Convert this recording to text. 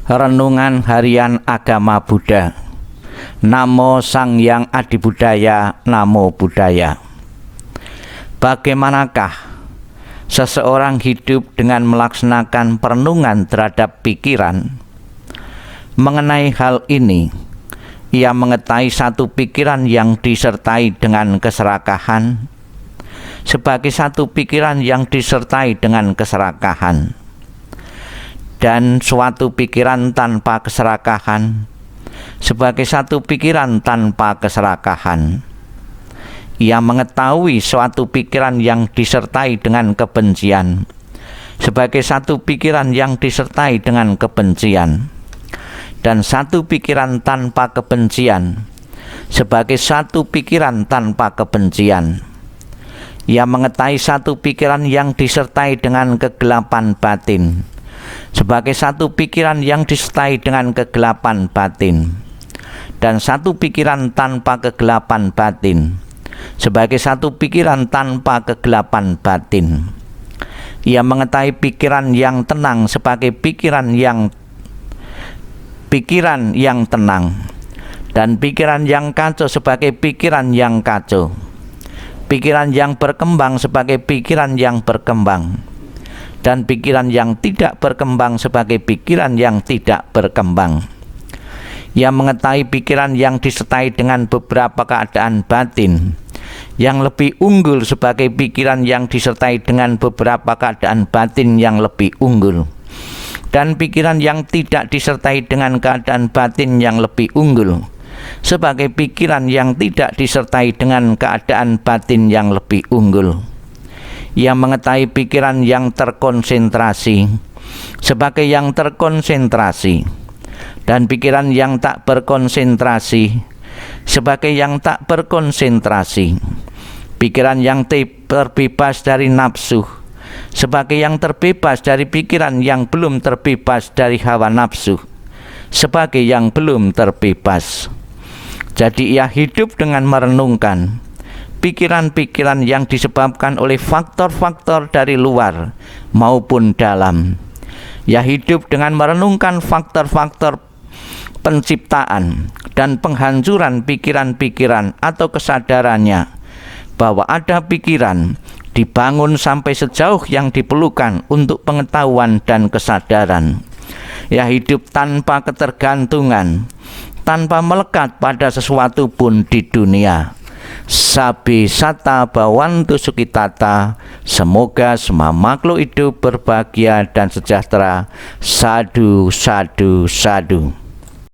Renungan Harian Agama Buddha. Namo Sang Hyang Adibudaya, Namo Buddhaya. Bagaimanakah seseorang hidup dengan melaksanakan perenungan terhadap pikiran? Mengenai hal ini, ia mengetahui satu pikiran yang disertai dengan keserakahan sebagai satu pikiran yang disertai dengan keserakahan, dan suatu pikiran tanpa keserakahan sebagai satu pikiran tanpa keserakahan. Ia mengetahui suatu pikiran yang disertai dengan kebencian sebagai satu pikiran yang disertai dengan kebencian, dan satu pikiran tanpa kebencian sebagai satu pikiran tanpa kebencian. Ia mengetahui satu pikiran yang disertai dengan kegelapan batin sebagai satu pikiran yang disertai dengan kegelapan batin, dan satu pikiran tanpa kegelapan batin sebagai satu pikiran tanpa kegelapan batin. Ia mengetahui pikiran yang tenang sebagai pikiran yang tenang, dan pikiran yang kacau sebagai pikiran yang kacau, pikiran yang berkembang sebagai pikiran yang berkembang, dan pikiran yang tidak berkembang sebagai pikiran yang tidak berkembang. Ia mengetahui pikiran yang disertai dengan beberapa keadaan batin yang lebih unggul sebagai pikiran yang disertai dengan beberapa keadaan batin yang lebih unggul, dan pikiran yang tidak disertai dengan keadaan batin yang lebih unggul sebagai pikiran yang tidak disertai dengan keadaan batin yang lebih unggul. Ia mengetahui pikiran yang terkonsentrasi sebagai yang terkonsentrasi, dan pikiran yang tak berkonsentrasi sebagai yang tak berkonsentrasi, pikiran yang terbebas dari nafsu sebagai yang terbebas dari pikiran yang belum terbebas dari hawa nafsu sebagai yang belum terbebas. Jadi ia hidup dengan merenungkan pikiran-pikiran yang disebabkan oleh faktor-faktor dari luar maupun dalam. Ia hidup dengan merenungkan faktor-faktor penciptaan dan penghancuran pikiran-pikiran atau kesadarannya, bahwa ada pikiran dibangun sampai sejauh yang diperlukan untuk pengetahuan dan kesadaran. Ia hidup tanpa ketergantungan, tanpa melekat pada sesuatu pun di dunia. Sabi sata bawantu sukitata, semoga semua makhluk hidup berbahagia dan sejahtera. Sadu, sadu, sadu.